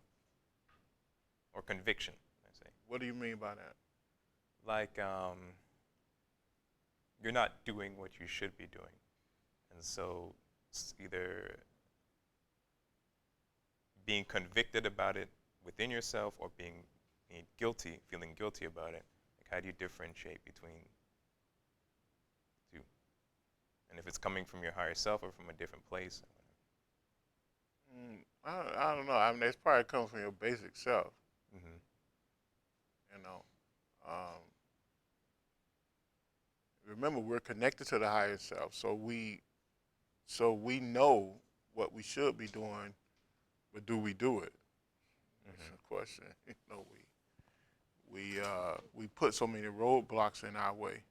or conviction, I say. What do you mean by that? Like you're not doing what you should be doing, and so it's either being convicted about it within yourself or being guilty, feeling guilty about it. Like, how do you differentiate between two? And if it's coming from your higher self or from a different place? I don't know. I mean, it's probably comes from your basic self. Mm-hmm. You know. Remember, we're connected to the higher self, so we know what we should be doing, but do we do it? That's Mm-hmm. the question. You know, we put so many roadblocks in our way,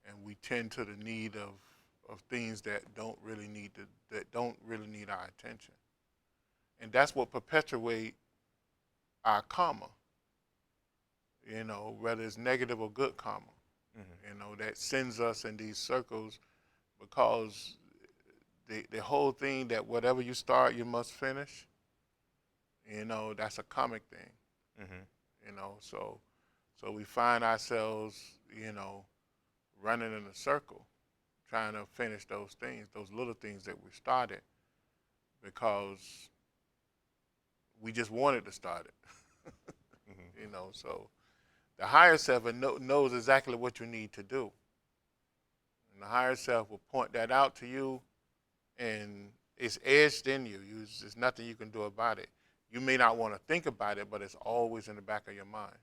and we tend to the need of things that don't really need our attention, and that's what perpetuate our karma. You know, whether it's negative or good karma. Mm-hmm. You know, that sends us in these circles because the whole thing that whatever you start, you must finish. You know, that's a comic thing. Mm-hmm. You know, so we find ourselves, you know, running in a circle, trying to finish those things, those little things that we started, because we just wanted to start it. Mm-hmm. You know, so the higher self knows exactly what you need to do, and the higher self will point that out to you, and it's edged in you. There's nothing you can do about it. You may not want to think about it, but it's always in the back of your mind.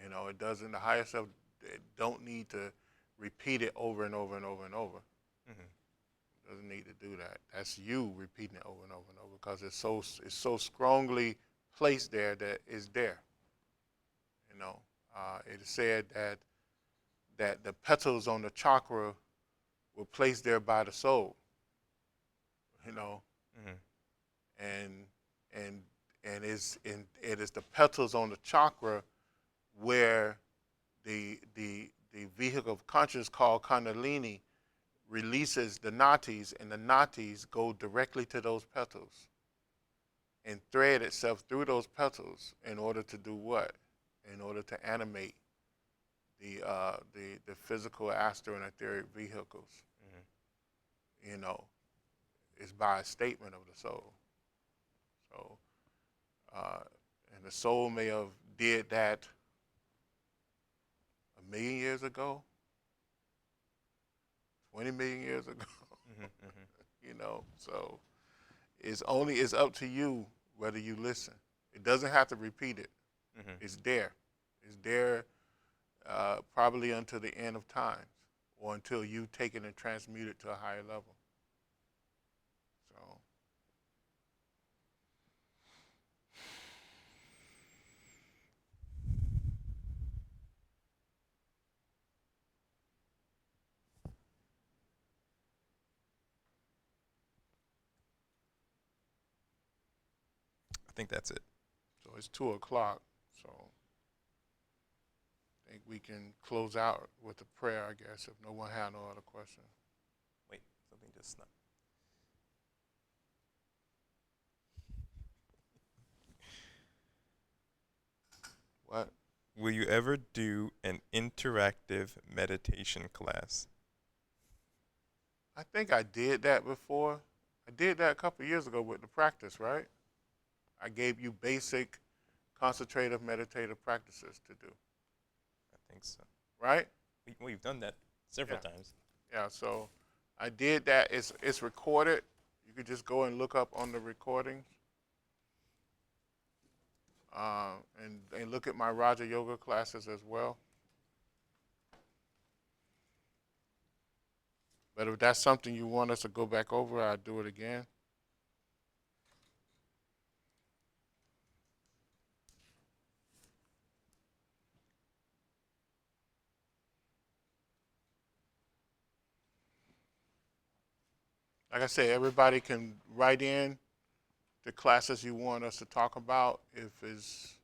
You know, it doesn't. The higher self it don't need to repeat it over and over and over and over. Doesn't need to do that. That's you repeating it over and over and over because it's so strongly placed there that it's there. You know, it is said that the petals on the chakra were placed there by the soul. You know, and and it is the petals on the chakra where the vehicle of consciousness called Kundalini releases the natis, and the natis go directly to those petals and thread itself through those petals in order to do what? In order to animate the physical, astral, and etheric vehicles. You know, it's by a statement of the soul. So, and the soul may have did that 1,000,000 years ago, 20 million years ago. You know, so it's up to you whether you listen. It doesn't have to repeat it. It's there. It's there probably until the end of time or until you take it and transmute it to a higher level. So I think that's it. so it's 2:00. So I think we can close out with a prayer, I guess, if no one had no other questions. Wait, something just snapped. What? Will you ever do an interactive meditation class? I think I did that before. I did that a couple of years ago with the practice, right? I gave you basic concentrative meditative practices to do, I think so. right? We've done that several Yeah. times. Yeah, so I did that. It's recorded. You could just go and look up on the recordings. And look at my Raja Yoga classes as well. But if that's something you want us to go back over, I'll do it again. Like I said, everybody can write in the classes you want us to talk about. If it's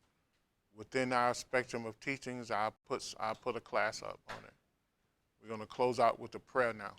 within our spectrum of teachings, I'll put a class up on it. We're going to close out with a prayer now.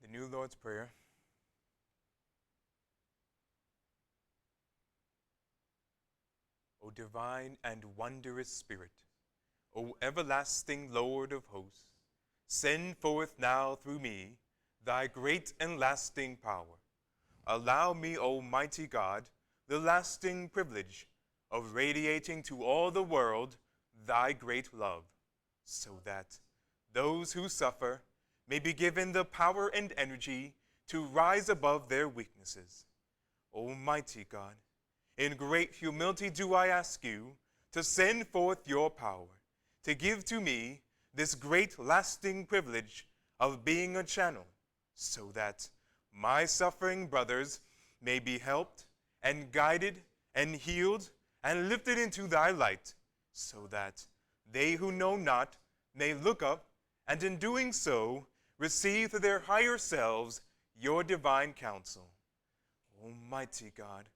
The New Lord's Prayer. O divine and wondrous Spirit, O everlasting Lord of hosts, send forth now through me thy great and lasting power. Allow me, Almighty God, the lasting privilege of radiating to all the world thy great love, so that those who suffer may be given the power and energy to rise above their weaknesses. Almighty God, in great humility do I ask you to send forth your power, to give to me this great lasting privilege of being a channel, so that my suffering brothers may be helped and guided and healed and lifted into thy light, so that they who know not may look up and in doing so receive to their higher selves your divine counsel. Almighty God,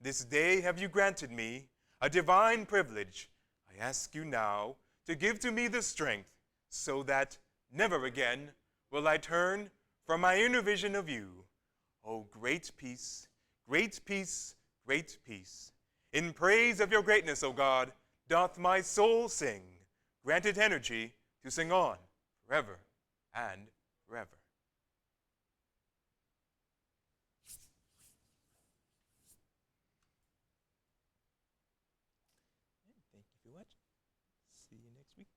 this day have you granted me a divine privilege. I ask you now to give to me the strength so that never again will I turn from my inner vision of you. O great peace, great peace, great peace. In praise of your greatness, O God, doth my soul sing, granted energy to sing on forever and forever. Thank you for watching. See you next week.